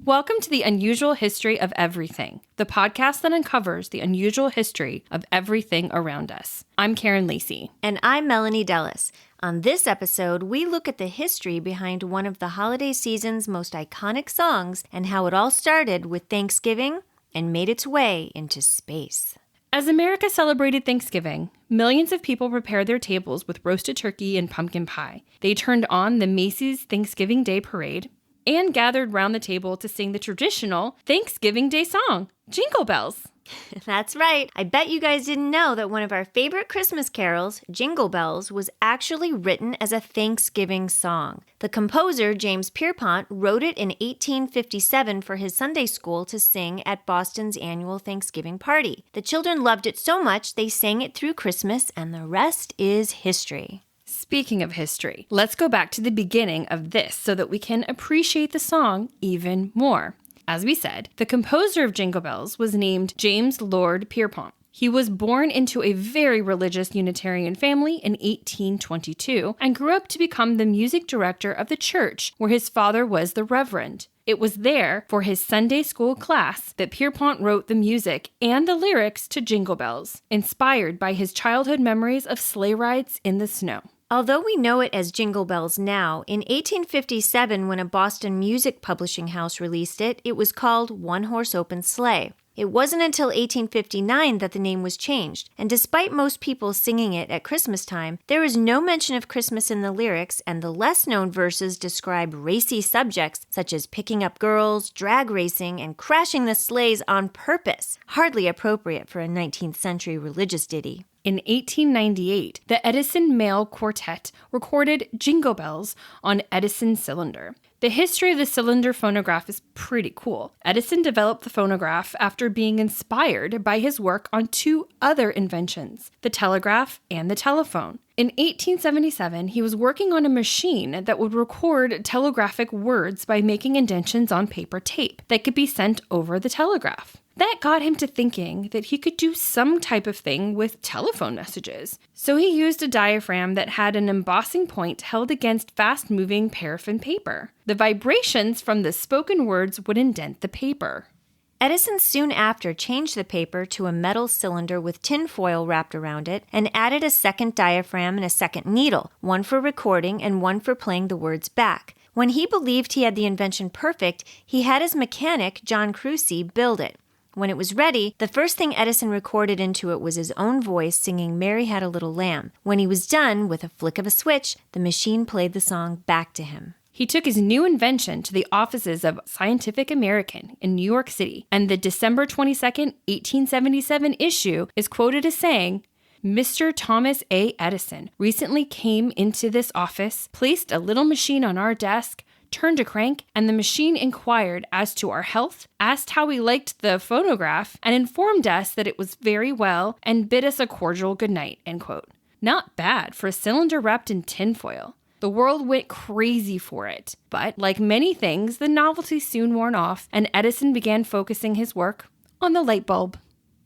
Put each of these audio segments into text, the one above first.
Welcome to the Unusual History of Everything, the podcast that uncovers the unusual history of everything around us. I'm Karen Lacey. And I'm Melanie Dellis. On this episode, we look at the history behind one of the holiday season's most iconic songs and how it all started with Thanksgiving and made its way into space. As America celebrated Thanksgiving, millions of people prepared their tables with roasted turkey and pumpkin pie. They turned on the Macy's Thanksgiving Day Parade and gathered round the table to sing the traditional Thanksgiving Day song, Jingle Bells. That's right. I bet you guys didn't know that one of our favorite Christmas carols, Jingle Bells, was actually written as a Thanksgiving song. The composer, James Pierpont, wrote it in 1857 for his Sunday school to sing at Boston's annual Thanksgiving party. The children loved it so much they sang it through Christmas, and the rest is history. Speaking of history, let's go back to the beginning of this so that we can appreciate the song even more. As we said, the composer of Jingle Bells was named James Lord Pierpont. He was born into a very religious Unitarian family in 1822 and grew up to become the music director of the church where his father was the reverend. It was there, for his Sunday school class, that Pierpont wrote the music and the lyrics to Jingle Bells, inspired by his childhood memories of sleigh rides in the snow. Although we know it as Jingle Bells now, in 1857, when a Boston music publishing house released it, it was called One Horse Open Sleigh. It wasn't until 1859 that the name was changed, and despite most people singing it at Christmas time, there is no mention of Christmas in the lyrics, and the less-known verses describe racy subjects such as picking up girls, drag racing, and crashing the sleighs on purpose, hardly appropriate for a 19th century religious ditty. In 1898, the Edison Male Quartet recorded Jingle Bells on Edison cylinder. The history of the cylinder phonograph is pretty cool. Edison developed the phonograph after being inspired by his work on two other inventions, the telegraph and the telephone. In 1877, he was working on a machine that would record telegraphic words by making indentions on paper tape that could be sent over the telegraph. That got him to thinking that he could do some type of thing with telephone messages. So he used a diaphragm that had an embossing point held against fast-moving paraffin paper. The vibrations from the spoken words would indent the paper. Edison soon after changed the paper to a metal cylinder with tin foil wrapped around it and added a second diaphragm and a second needle, one for recording and one for playing the words back. When he believed he had the invention perfect, he had his mechanic, John Crucy, build it. When it was ready, the first thing Edison recorded into it was his own voice singing Mary Had a Little Lamb. When he was done, with a flick of a switch, the machine played the song back to him. He took his new invention to the offices of Scientific American in New York City, and the December 22, 1877 issue is quoted as saying, "Mr. Thomas A. Edison recently came into this office, placed a little machine on our desk, turned a crank, and the machine inquired as to our health, asked how we liked the phonograph, and informed us that it was very well, and bid us a cordial good night." End quote. Not bad for a cylinder wrapped in tinfoil. The world went crazy for it. But like many things, the novelty soon worn off, and Edison began focusing his work on the light bulb.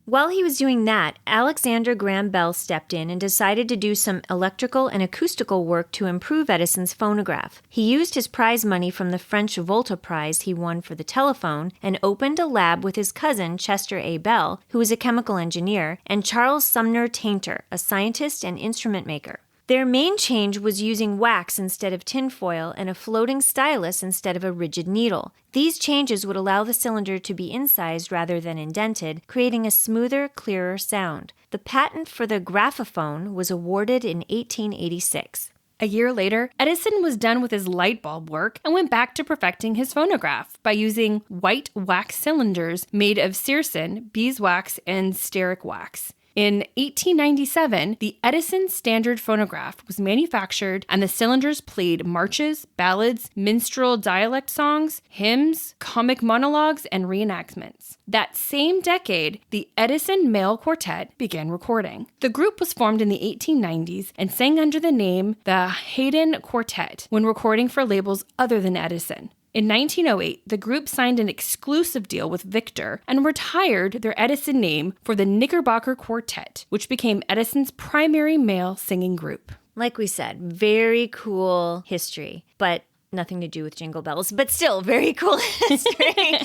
While he was doing that, Alexander Graham Bell stepped in and decided to do some electrical and acoustical work to improve Edison's phonograph. He used his prize money from the French Volta Prize he won for the telephone and opened a lab with his cousin, Chester A. Bell, who was a chemical engineer, and Charles Sumner Tainter, a scientist and instrument maker. Their main change was using wax instead of tinfoil and a floating stylus instead of a rigid needle. These changes would allow the cylinder to be incised rather than indented, creating a smoother, clearer sound. The patent for the graphophone was awarded in 1886. A year later, Edison was done with his light bulb work and went back to perfecting his phonograph by using white wax cylinders made of circin, beeswax, and stearic wax. In 1897, the Edison Standard Phonograph was manufactured and the cylinders played marches, ballads, minstrel dialect songs, hymns, comic monologues, and reenactments. That same decade, the Edison Male Quartet began recording. The group was formed in the 1890s and sang under the name the Haydn Quartet when recording for labels other than Edison. In 1908, the group signed an exclusive deal with Victor and retired their Edison name for the Knickerbocker Quartet, which became Edison's primary male singing group. Like we said, very cool history, but nothing to do with Jingle Bells, but still very cool history.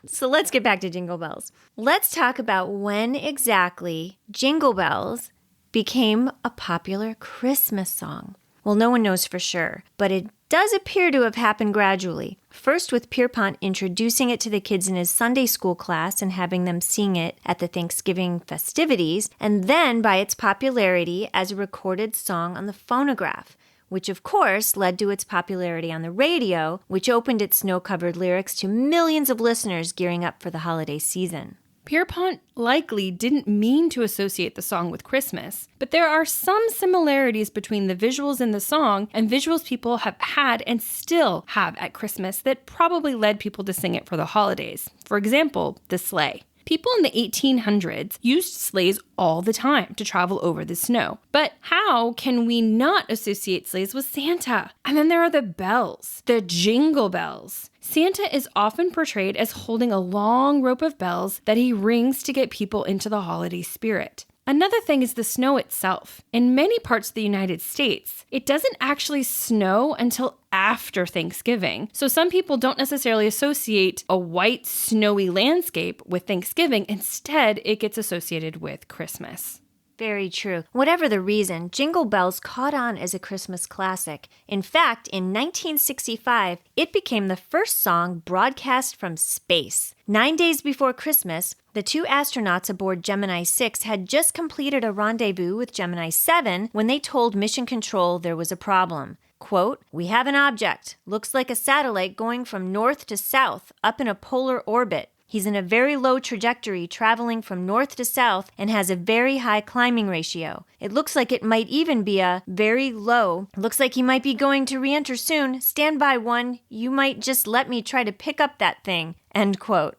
So let's get back to Jingle Bells. Let's talk about when exactly Jingle Bells became a popular Christmas song. Well, no one knows for sure, but it does appear to have happened gradually. First with Pierpont introducing it to the kids in his Sunday school class and having them sing it at the Thanksgiving festivities, and then by its popularity as a recorded song on the phonograph, which of course led to its popularity on the radio, which opened its snow-covered lyrics to millions of listeners gearing up for the holiday season. Pierpont likely didn't mean to associate the song with Christmas, but there are some similarities between the visuals in the song and visuals people have had and still have at Christmas that probably led people to sing it for the holidays. For example, the sleigh. People in the 1800s used sleighs all the time to travel over the snow. But how can we not associate sleighs with Santa? And then there are the bells, the jingle bells. Santa is often portrayed as holding a long rope of bells that he rings to get people into the holiday spirit. Another thing is the snow itself. In many parts of the United States, it doesn't actually snow until after Thanksgiving. So some people don't necessarily associate a white, snowy landscape with Thanksgiving. Instead, it gets associated with Christmas. Very true. Whatever the reason, Jingle Bells caught on as a Christmas classic. In fact, in 1965, it became the first song broadcast from space. 9 days before Christmas, the two astronauts aboard Gemini 6 had just completed a rendezvous with Gemini 7 when they told Mission Control there was a problem. Quote, "We have an object. Looks like a satellite going from north to south, up in a polar orbit. He's in a very low trajectory traveling from north to south and has a very high climbing ratio. It looks like it might even be a very low. Looks like he might be going to re-enter soon. Stand by, one. You might just let me try to pick up that thing." End quote.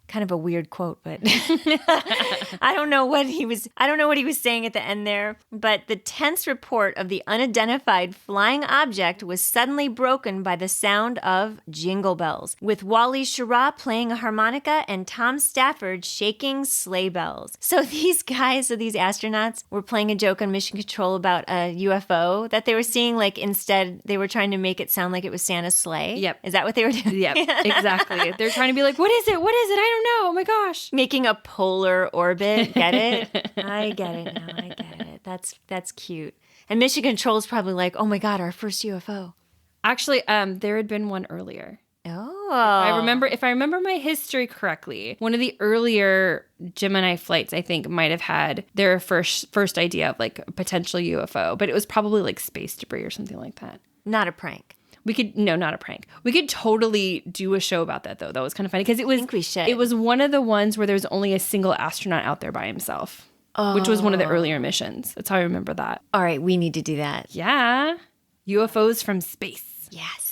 Kind of a weird quote, but I don't know what he was saying at the end there, but the tense report of the unidentified flying object was suddenly broken by the sound of Jingle Bells, with Wally Schirra playing a harmonica and Tom Stafford shaking sleigh bells. So these astronauts were playing a joke on Mission Control about a UFO that they were seeing, like instead they were trying to make it sound like it was Santa's sleigh. Yep. Is that what they were doing? Yep, exactly. They're trying to be like, what is it? What is it? I don't know. Oh my gosh. Making a polar orbit. Get it? I get it now. I get it. That's cute. And Mission Control's probably like, oh my God, our first UFO. Actually, there had been one earlier. Oh. If I remember my history correctly, one of the earlier Gemini flights, I think, might have had their first idea of like a potential UFO, but it was probably like space debris or something like that. Not a prank. Not a prank. We could totally do a show about that, though. That was kind of funny because I think we should. It was one of the ones where there was only a single astronaut out there by himself, which was one of the earlier missions. That's how I remember that. All right, we need to do that. Yeah. UFOs from space. Yes.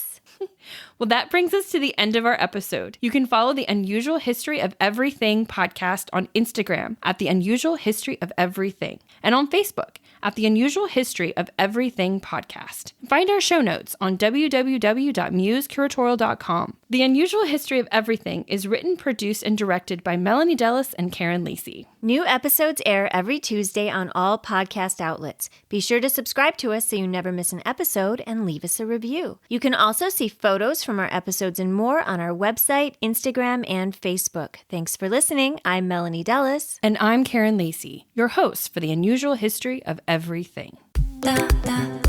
Well, that brings us to the end of our episode. You can follow the Unusual History of Everything podcast on Instagram at The Unusual History of Everything and on Facebook at The Unusual History of Everything podcast. Find our show notes on www.musecuratorial.com. The Unusual History of Everything is written, produced, and directed by Melanie Dellis and Karen Lacey. New episodes air every Tuesday on all podcast outlets. Be sure to subscribe to us so you never miss an episode and leave us a review. You can also see photos from our episodes and more on our website, Instagram, and Facebook. Thanks for listening. I'm Melanie Dellis. And I'm Karen Lacey, your host for The Unusual History of Everything. Da, da.